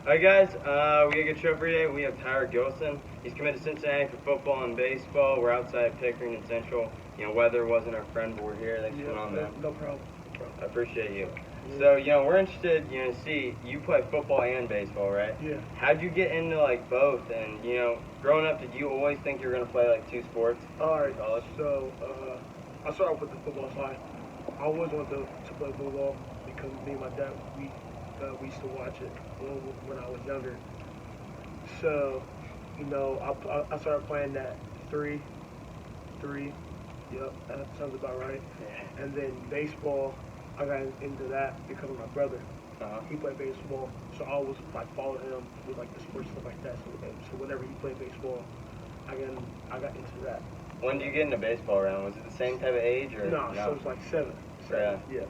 All right, guys, we got a good show for you today. We have Gillison. He's committed to Cincinnati for football and baseball. We're outside Pickering and Central. Weather wasn't our friend, but we're here. Thanks for coming on, man. No problem. I appreciate you. So, we're interested, to see you play football and baseball, right? Yeah. How'd you get into both? And growing up, did you always think you were gonna play two sports? All right. So I started off with the football side. I always wanted to play football because me and my dad we used to watch it when I was younger. So I started playing that three. Yep, that sounds about right. Yeah. And then baseball, I got into that because of my brother. He played baseball, so I always followed him with the sports stuff like that. So whenever he played baseball, I got into that. When did you get into baseball around? Was it the same type of age or no? So it was seven. Yeah. Yeah.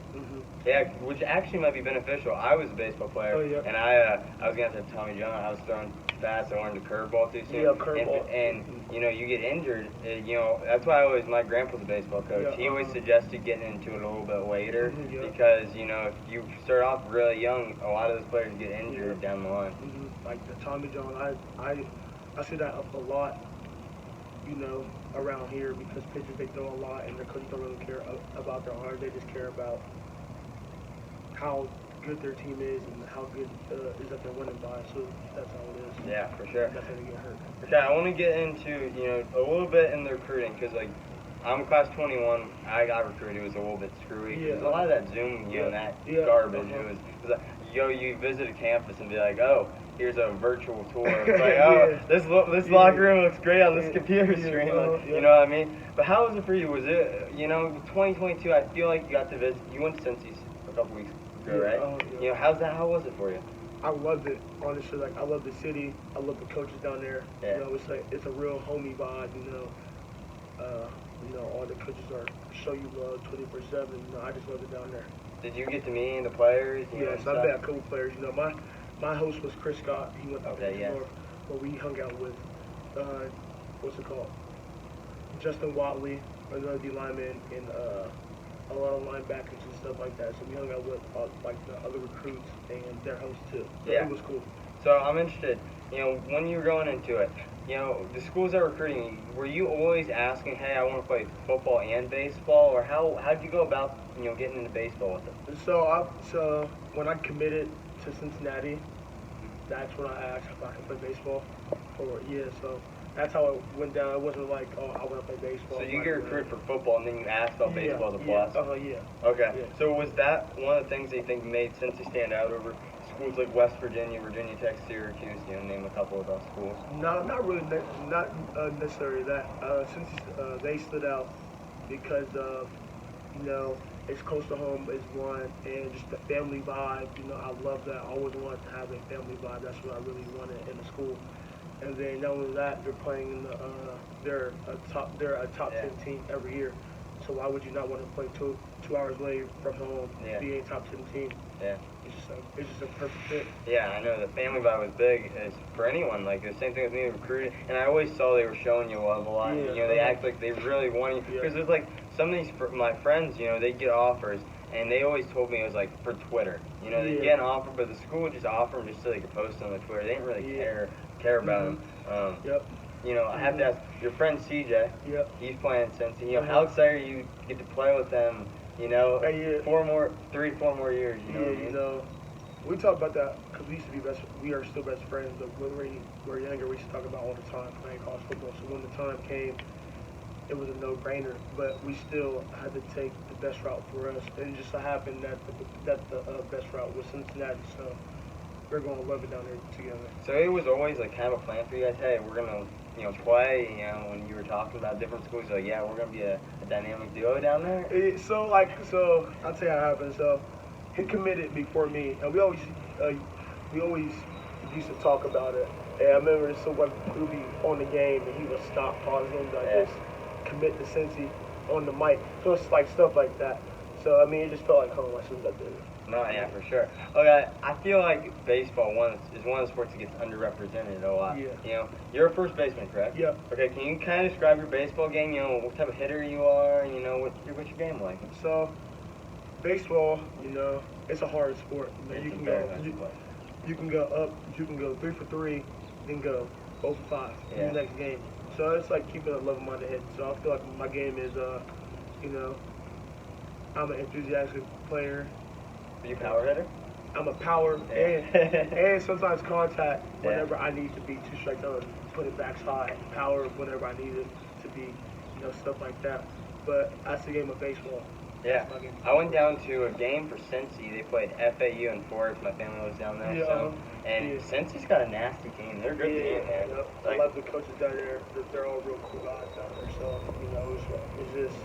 Yeah, which actually might be beneficial. I was a baseball player, and I was gonna have Tommy John. I was throwing fast. I learned to curveball too soon. Yeah, curveball. And you get injured. That's why my grandpa's a baseball coach. Yeah, he always suggested getting into it a little bit later because if you start off really young, a lot of those players get injured down the line. Like the Tommy John, I see that up a lot. Around here because pitchers they throw a lot and the coaches don't really care about their arm. They just care about how good their team is and how good is that they're winning by. So that's how it is. Yeah, for sure. That's how they get hurt. Okay, I want to get into a little bit in the recruiting because I'm class 21. I got recruited. It was a little bit screwy. Yeah. There's a lot of that Zoom, that garbage. It was you visit a campus and be like, oh, here's a virtual tour. It's like, oh, this locker room looks great on this computer screen. You know what I mean? But how was it for you? Was it 2022? I feel like you got to visit. You went to Cincy a couple weeks ago, right? How was it for you? I loved it, honestly. I love the city. I love the coaches down there. Yeah. It's a real homey vibe. All the coaches show you love 24/7. I just love it down there. Did you get to meet any of the players? Yes, I met a couple players. My host was Chris Scott. He went up to North, where we hung out with what's it called? Justin Watley, another D lineman, and a lot of linebackers and stuff like that. So we hung out with the other recruits and their hosts too. So it was cool. So I'm interested. When you were going into it, the schools that are recruiting, were you always asking, hey, I want to play football and baseball, or how'd you go about getting into baseball with them? So when I committed to Cincinnati, that's when I asked if I could play baseball. So that's how it went down. It wasn't like, oh, I want to play baseball. So you get recruited for football, and then you asked about baseball as a plus? Yeah. Okay. Yeah. So was that one of the things that you think made Cincy stand out over schools like West Virginia, Virginia Tech, Syracuse, name a couple of those schools? No, not really, not necessarily that. Since they stood out because of, it's close to home is one, and just the family vibe. I love that. I always wanted to have a family vibe. That's what I really wanted in the school. And then not only that, they're playing in they're a top 10 team every year. So why would you not want to play two hours away from home, be a top 10 team? Yeah. It's just a perfect fit. Yeah, I know the family vibe was big for anyone. The same thing with me recruiting, and I always saw they were showing you love a lot. Yeah, they act like they really want you because there's some of these my friends, they get offers, and they always told me it was for Twitter. They get an offer, but the school would just offer them just so they could post on their Twitter. They didn't really care about them. I have to ask your friend CJ. Yep. He's playing Cincy. How excited are you to get to play with them? 4 more years. We talk about that because we are still best friends. But when we were younger, we used to talk about all the time playing college football. So when the time came, it was a no-brainer. But we still had to take the best route for us. And it just so happened that the best route was Cincinnati. So we're going to love it down there together. So it was always kind of a plan for you guys. Hey, we're gonna play. When you were talking about different schools, we're gonna be a dynamic duo down there. So I'll tell you how it happened. So he committed before me, and we always used to talk about it. And I remember someone would be on the game, and he would stop, pause him, just commit to Cincy on the mic. So it's stuff like that. So it just felt like home as soon as I did it. No, yeah, for sure. Okay, I feel like baseball is one of the sports that gets underrepresented a lot. Yeah. You're a first baseman, correct? Yeah. Okay, can you kind of describe your baseball game? What type of hitter you are? What's your game like? So, baseball, it's a hard sport. You you can go up, you can go 3 for 3, then go 0 for 5 in the next game. So it's like keeping a level-minded head. So I feel like my game is, you know, I'm an enthusiastic player. Are you a power hitter? I'm a power and sometimes contact whenever I need to be 2 strikes out, put it backside, power whenever I need it to be, you know, stuff like that. But that's the game of baseball. Yeah, I went down to a game for Cincy. They played FAU in Forest. My family was down there, and Cincy's got a nasty team. They're a good team, man. Yep. Like, I love the coaches down there. They're all real cool guys down there. So you know, it's just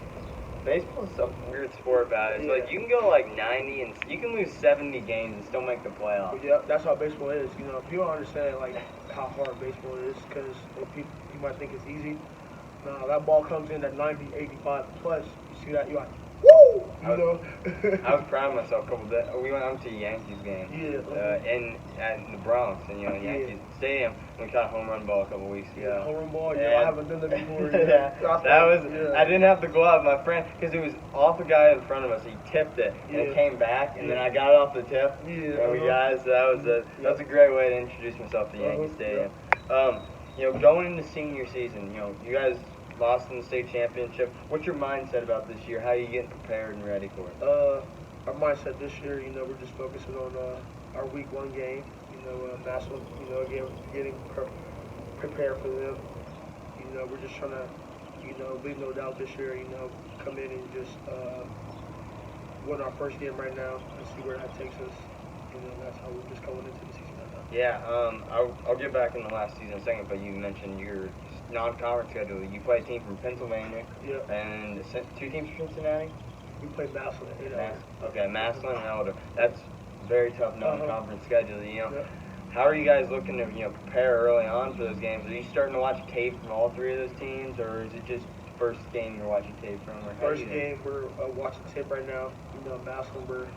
baseball's a weird sport about it. It's like you can go like 90 and you can lose 70 games and still make the playoffs. Yeah, that's how baseball is. You know, people don't understand like how hard baseball is because you might think it's easy. No, that ball comes in at 90, 85 plus. You see that, you're like, woo! You know. I was proud of myself a couple days. We went out to a Yankees game. In the Bronx, and Yankees Stadium. We caught a home run ball a couple weeks ago. Home run ball? Yeah, I haven't done that before. I didn't have to go out. My friend, because it was off a guy in front of us. He tipped it, and it came back, and then I got it off the tip. And we got it. So that was a great way to introduce myself to Yankee Stadium. Going into senior season, you guys lost in the state championship. What's your mindset about this year? How are you getting prepared and ready for it? Our mindset this year, we're just focusing on our week 1 game. National, again, getting prepared for them. We're just trying to, leave no doubt this year, come in and just win our first game right now and see where that takes us. That's how we're just going into the season right now. Yeah, I'll get back in the last season in a second, but you mentioned your non-conference schedule. You play a team from Pennsylvania and 2 teams from Cincinnati? We played Massillon and Elder. Okay, Massillon and Elder. That's a very tough non-conference schedule. How are you guys looking to prepare early on for those games? Are you starting to watch tape from all 3 of those teams, or is it just first game you're watching tape from? First game we're watching tape right now. Massillon,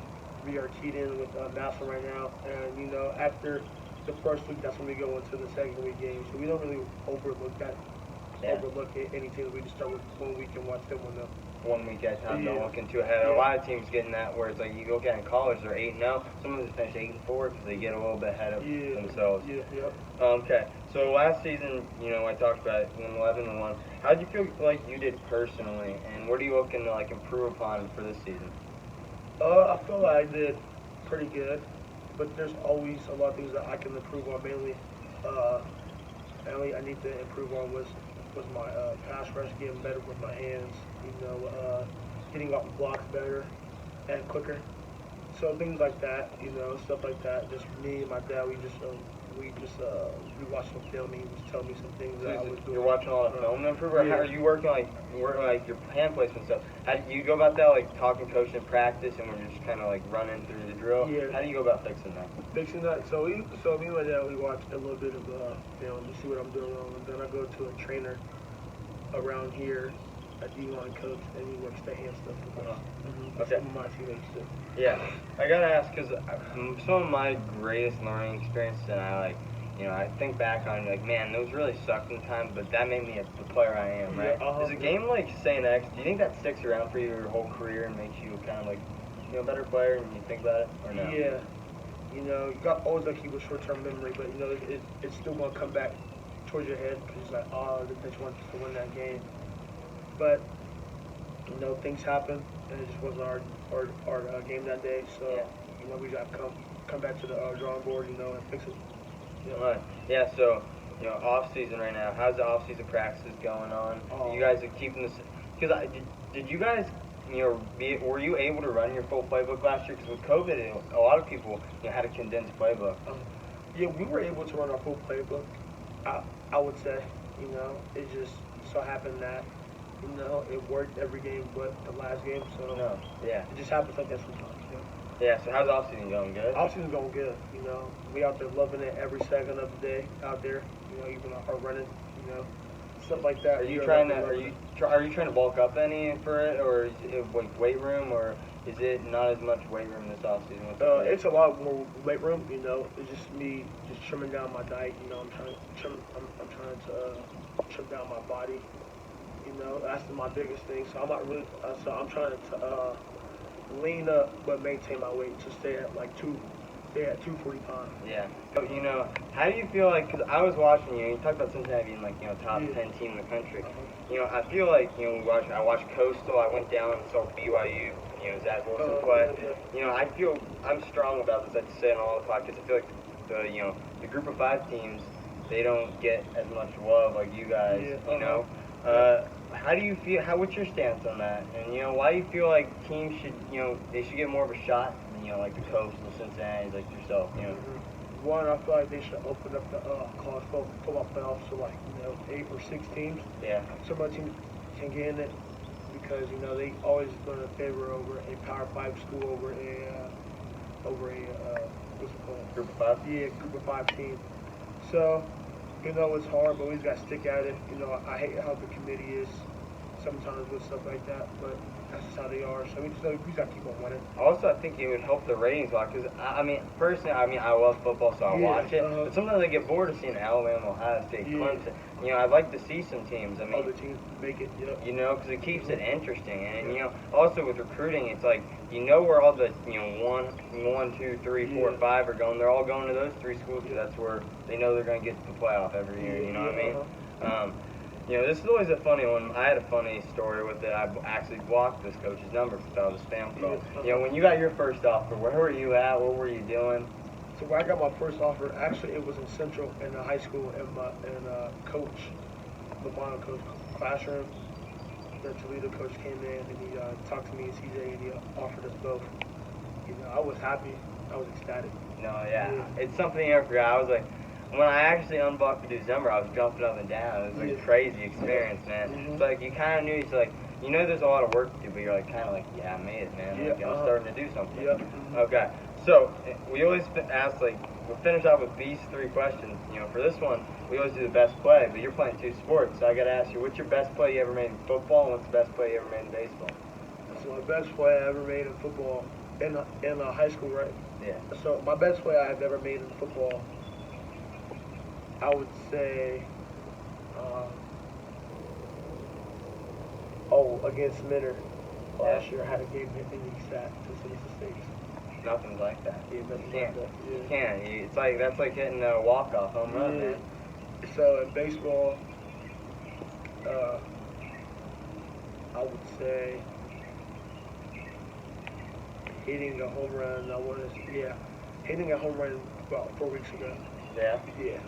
we are keyed in with Massillon right now, and after the first week, that's when we go into the second week game. So we don't really overlook any teams. We just start with 1 week and watch them 1 week at a time, don't look into ahead. A lot of teams getting that where it's like you look at in college, they're 8-0. Some of them finish 8-4 because they get a little bit ahead of themselves. Okay, so last season, I talked about it, 11-1. How did you feel like you did personally, and what are you looking to improve upon for this season? I feel like I did pretty good, but there's always a lot of things that I can improve on. Mainly, I need to improve on was my pass rush, getting better with my hands, getting off the blocks better and quicker. So things like that, stuff like that. Just me and my dad, we watched some film. He was telling me some things that I was doing. You're watching a lot of film to improve, or how are you working your hand placement stuff? How do you go about that, talking coach in practice, and we're just kind of running through the drill? Yeah. How do you go about fixing that? So me and my dad, we watch a little bit of film to see what I'm doing wrong, and then I go to a trainer around here, a D-line coach, and he works the hand stuff with us. Okay. Some of my teammates too. Yeah, I gotta ask because some of my greatest learning experiences, and I think back on man, those really sucked in times, but that made me the player I am, right? Is a game like St. X, do you think that sticks around for you your whole career and makes you kind of a better player and you think about it, or no? Yeah. You got always got to keep a short-term memory, but it's still gonna come back towards your head because it's the pitch wants to win that game. But things happen, and it just wasn't our game that day. So we got to come back to the drawing board, and fix it. Right. Yeah. So off season right now. How's the off season practices going on? You guys are keeping this because did you guys were you able to run your full playbook last year? Because with COVID, a lot of people had a condensed playbook. Yeah, we were able to run our full playbook. I would say, it just so happened that, it worked every game but the last game. So it just happens like that sometimes. Yeah. So how's off season going? Good. Off season going good. We out there loving it every second of the day out there. Even our running. Stuff like that. Are you trying to bulk up any for it, or is it weight room, or is it not as much weight room this off season? It's a lot more weight room. It's just me just trimming down my diet. I'm trying to trim down my body. That's my biggest thing. So I'm not really. So I'm trying to lean up but maintain my weight to stay at Yeah, 245. Yeah. So, how do you feel like, because I was watching you talked about Cincinnati being like, top 10 team in the country. I feel like, I watched Coastal, I went down and saw BYU, Zach Wilson play. I feel, I'm strong about this, I say in all the podcasts, I feel like the group of 5 teams, they don't get as much love like you guys, how do you feel, what's your stance on that? And, why do you feel like teams should, they should get more of a shot than, like the Coastal, Cincinnati, like yourself, One, I feel like they should open up the college football playoffs to 8 or 6 teams. Yeah. Some other teams can get in it because they always going to favor over a Power 5 school over a what's it called? Group of 5. Yeah, group of 5 team. So it's hard, but we just got to stick at it. I hate how the committee is sometimes with stuff like that, but that's just how they are. So we just got to keep on winning. Also, I think it would help the ratings a lot because, personally, I love football, so I watch it. But sometimes I get bored of seeing Alabama, Ohio State, Clemson. I'd like to see some teams. Other teams make it, because it keeps it interesting. And, also with recruiting, it's like, where all the, 1, 2, 3, 4, 5 are going. They're all going to those 3 schools because that's where they know they're going to get to the playoff every year, you know what I mean? This is always a funny one. I had a funny story with it. I actually blocked this coach's number because I was a spam call. When you got your first offer, where were you at? What were you doing? So when I got my first offer, actually it was in Central in high school, and coach, the final coach classroom. The Toledo coach came in and he talked to me and CJ and he offered us both. I was happy. I was ecstatic. No, yeah. It's something I forgot. I was like, when I actually unbuckled the December, I was jumping up and down. It was like a crazy experience, man. It's like you kind of knew. It's like there's a lot of work to do, but you're like kind of like, yeah, I made it, man. Like, I'm starting to do something. Okay. So we always ask we'll finish off with these 3 questions. For this one, we always do the best play, but you're playing 2 sports, so I got to ask you, what's your best play you ever made in football, and what's the best play you ever made in baseball? So my best play I ever made in football in high school, right? Yeah. So my best play I have ever made in football, I would say, against Minter last year, I had a game hit in the stat to Cincinnati State. Nothing's like that. Yeah, nothing You like that. You can't. It's like that's like hitting a walk-off home run, man. So in baseball, I would say hitting a home run. Hitting a home run about 4 weeks ago. Yeah. Yeah.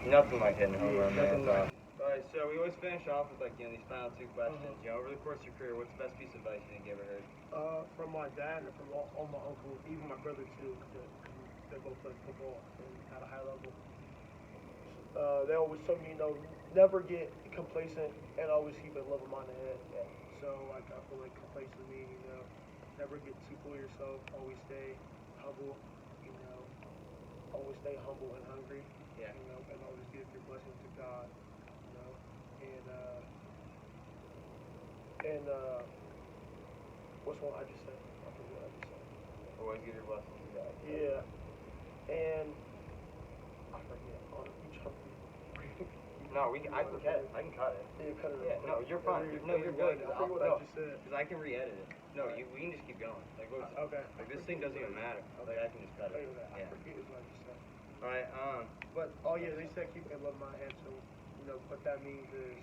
Nothing like hitting a home run, man. Nothing like. All right, so we always finish off with these final 2 questions. Over the course of your career, what's the best piece of advice you think you ever heard? From my dad and from all my uncles, even my brother too, because they both played football and at a high level. They always told me, never get complacent and always keep a level mind ahead. Yeah. So I feel like complacent means, never get too full of yourself. Always stay humble. Always stay humble and hungry. Yeah. And always give your blessings to God. And what's one I just said? I forget what I just said. Always give your blessings to God. Yeah. And I forget. No, I can cut it. I can cut it. Yeah, cut it. Yeah, no, you're fine. No, you're good. I forget what I just said. Because I can re-edit it. No, we can just keep going. Okay. This thing doesn't even matter. I can just cut it. I forget what I just said. All right. But they said keep a level mind ahead. So what that means is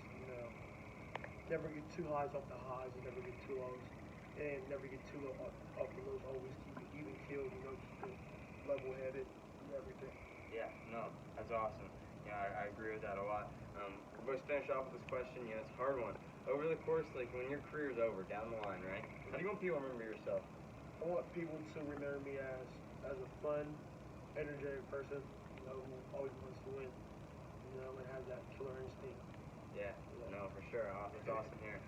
never get too highs off the highs and never get too lows, and never get too low off the lows. Always keep it even keeled. Just level headed and everything. Yeah. No, that's awesome. I agree with that a lot. We're going to finish off with this question. It's a hard one. Over the course, when your career's over, down the line, right? How do you want people to remember yourself? I want people to remember me as a fun, energetic person, who always wants to win, and has that killer instinct. Yeah, no, for sure. It's awesome here.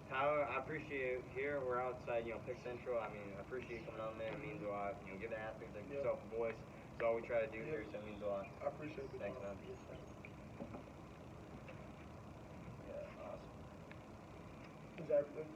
Tyler, I appreciate you here. We're outside, Pick Central. I appreciate you coming on, man. It means a lot. Give the athletes like yourself a voice. It's all we try to do here, so it means a lot. I appreciate it. Thanks, man. Is that everything?